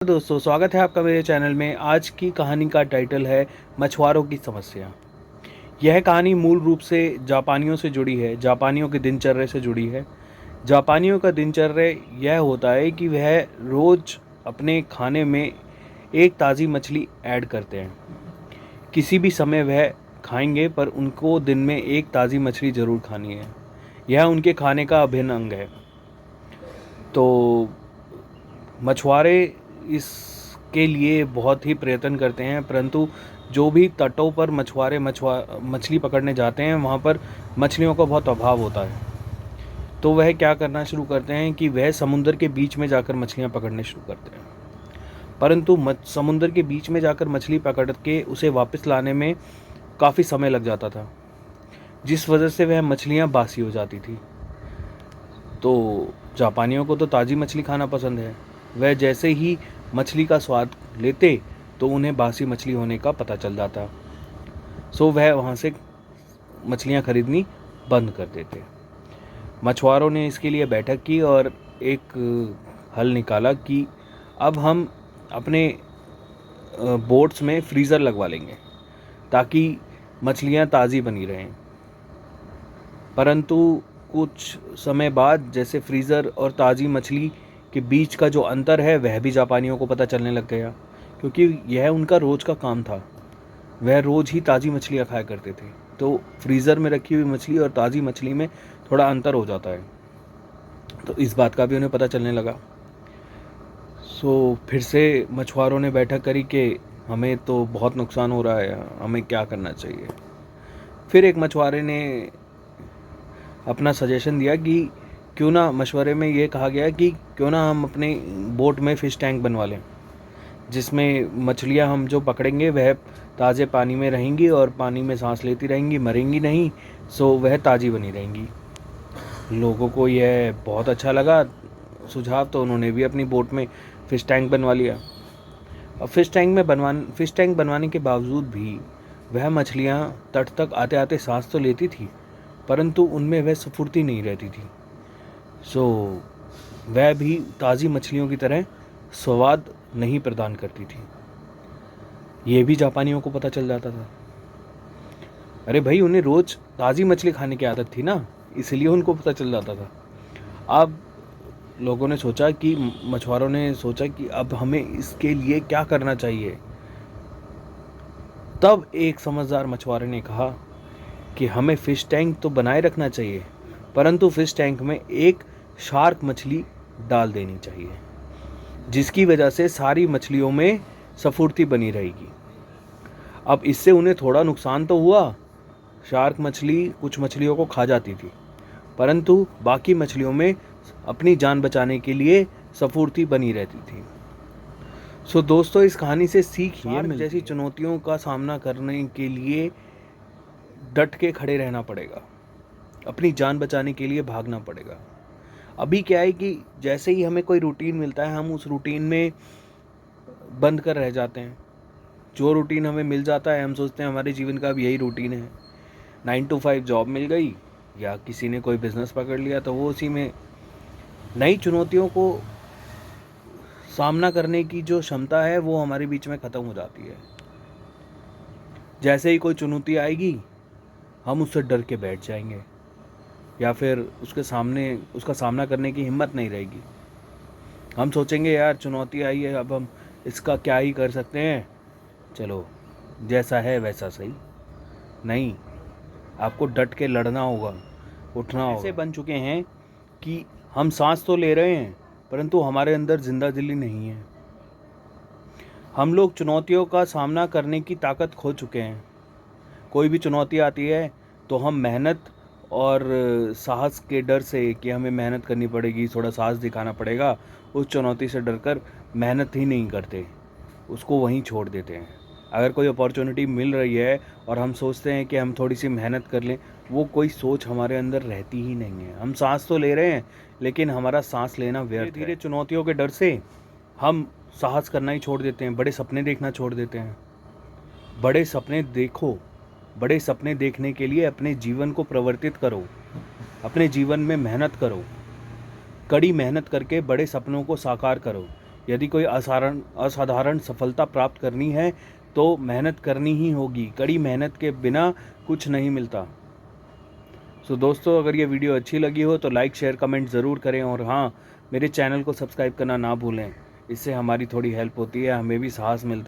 दोस्तों, स्वागत है आपका मेरे चैनल में। आज की कहानी का टाइटल है मछुआरों की समस्या। यह कहानी मूल रूप से जापानियों से जुड़ी है, जापानियों के दिनचर्या से जुड़ी है। जापानियों का दिनचर्या यह होता है कि वह रोज़ अपने खाने में एक ताज़ी मछली ऐड करते हैं। किसी भी समय वह खाएंगे, पर उनको दिन में एक ताज़ी मछली ज़रूर खानी है। यह उनके खाने का अभिन्न अंग है। तो मछुआरे इसके लिए बहुत ही प्रयत्न करते हैं, परंतु जो भी तटों पर मछुआरे मछली पकड़ने जाते हैं, वहाँ पर मछलियों का बहुत अभाव होता है। तो वह क्या करना शुरू करते हैं कि वह समुद्र के बीच में जाकर मछलियाँ पकड़ने शुरू करते हैं। परंतु समुद्र के बीच में जाकर मछली पकड़ के उसे वापस लाने में काफ़ी समय लग जाता था, जिस वजह से वह मछलियाँ बासी हो जाती थी। तो जापानियों को तो ताज़ी मछली खाना पसंद है। वह जैसे ही मछली का स्वाद लेते तो उन्हें बासी मछली होने का पता चल जाता। सो वह वहाँ से मछलियाँ खरीदनी बंद कर देते। मछुआरों ने इसके लिए बैठक की और एक हल निकाला कि अब हम अपने बोट्स में फ्रीज़र लगवा लेंगे ताकि मछलियाँ ताज़ी बनी रहें। परंतु कुछ समय बाद जैसे फ्रीज़र और ताज़ी मछली के बीच का जो अंतर है वह भी जापानियों को पता चलने लग गया, क्योंकि यह उनका रोज़ का काम था। वह रोज़ ही ताज़ी मछलियाँ खाया करते थे। तो फ्रीज़र में रखी हुई मछली और ताज़ी मछली में थोड़ा अंतर हो जाता है। तो इस बात का भी उन्हें पता चलने लगा। फिर से मछुआरों ने बैठक करी कि हमें तो बहुत नुकसान हो रहा है, हमें क्या करना चाहिए। फिर एक मछुआरे ने अपना सजेशन दिया कि क्यों ना, मशवरे में ये कहा गया कि क्यों ना हम अपने बोट में फ़िश टैंक बनवा लें, जिसमें मछलियाँ हम जो पकड़ेंगे वह ताज़े पानी में रहेंगी और पानी में सांस लेती रहेंगी, मरेंगी नहीं। वह ताज़ी बनी रहेंगी। लोगों को यह बहुत अच्छा लगा सुझाव, तो उन्होंने भी अपनी बोट में फ़िश टैंक बनवा लिया। अब फ़िश टैंक बनवाने के बावजूद भी वह मछलियाँ तट तक आते आते सांस तो लेती थी, परंतु उनमें वह स्फूर्ति नहीं रहती थी। वह भी ताज़ी मछलियों की तरह स्वाद नहीं प्रदान करती थी। ये भी जापानियों को पता चल जाता था। अरे भाई, उन्हें रोज़ ताज़ी मछली खाने की आदत थी ना, इसलिए उनको पता चल जाता था। अब लोगों ने सोचा कि मछुआरों ने सोचा कि अब हमें इसके लिए क्या करना चाहिए। तब एक समझदार मछुआरे ने कहा कि हमें फ़िश टैंक तो बनाए रखना चाहिए, परंतु फ़िश टैंक में एक शार्क मछली डाल देनी चाहिए, जिसकी वजह से सारी मछलियों में स्फूर्ति बनी रहेगी। अब इससे उन्हें थोड़ा नुकसान तो हुआ। शार्क मछली कुछ मछलियों को खा जाती थी, परंतु बाकी मछलियों में अपनी जान बचाने के लिए स्फूर्ति बनी रहती थी। दोस्तों, इस कहानी से सीख ये मिलती है, जैसी चुनौतियों का सामना करने के लिए डट के खड़े रहना पड़ेगा, अपनी जान बचाने के लिए भागना पड़ेगा। अभी क्या है कि जैसे ही हमें कोई रूटीन मिलता है, हम उस रूटीन में बंद कर रह जाते हैं। जो रूटीन हमें मिल जाता है, हम सोचते हैं हमारे जीवन का अब यही रूटीन है। 9 to 5 जॉब मिल गई, या किसी ने कोई बिज़नेस पकड़ लिया, तो वो उसी में। नई चुनौतियों को सामना करने की जो क्षमता है वो हमारे बीच में ख़त्म हो जाती है। जैसे ही कोई चुनौती आएगी, हम उससे डर के बैठ जाएंगे, या फिर उसका सामना करने की हिम्मत नहीं रहेगी। हम सोचेंगे यार, चुनौती आई है, अब हम इसका क्या ही कर सकते हैं, चलो जैसा है वैसा सही। नहीं, आपको डट के लड़ना होगा, उठना होगा। ऐसे बन चुके हैं कि हम सांस तो ले रहे हैं, परंतु हमारे अंदर जिंदा दिली नहीं है। हम लोग चुनौतियों का सामना करने की ताकत खो चुके हैं। कोई भी चुनौती आती है तो हम मेहनत और साहस के डर से कि हमें मेहनत करनी पड़ेगी, थोड़ा साहस दिखाना पड़ेगा, उस चुनौती से डरकर मेहनत ही नहीं करते, उसको वहीं छोड़ देते हैं। अगर कोई अपॉर्चुनिटी मिल रही है और हम सोचते हैं कि हम थोड़ी सी मेहनत कर लें, वो कोई सोच हमारे अंदर रहती ही नहीं है। हम सांस तो ले रहे हैं, लेकिन हमारा सांस लेना व्यर्थ है। धीरे धीरे चुनौतियों के डर से हम साहस करना ही छोड़ देते हैं, बड़े सपने देखना छोड़ देते हैं। बड़े सपने देखो, बड़े सपने देखने के लिए अपने जीवन को परिवर्तित करो, अपने जीवन में मेहनत करो, कड़ी मेहनत करके बड़े सपनों को साकार करो। यदि कोई असाधारण सफलता प्राप्त करनी है तो मेहनत करनी ही होगी। कड़ी मेहनत के बिना कुछ नहीं मिलता। सो दोस्तों, अगर ये वीडियो अच्छी लगी हो तो लाइक शेयर कमेंट ज़रूर करें, और हाँ, मेरे चैनल को सब्सक्राइब करना ना भूलें। इससे हमारी थोड़ी हेल्प होती है, हमें भी साहस मिलता है।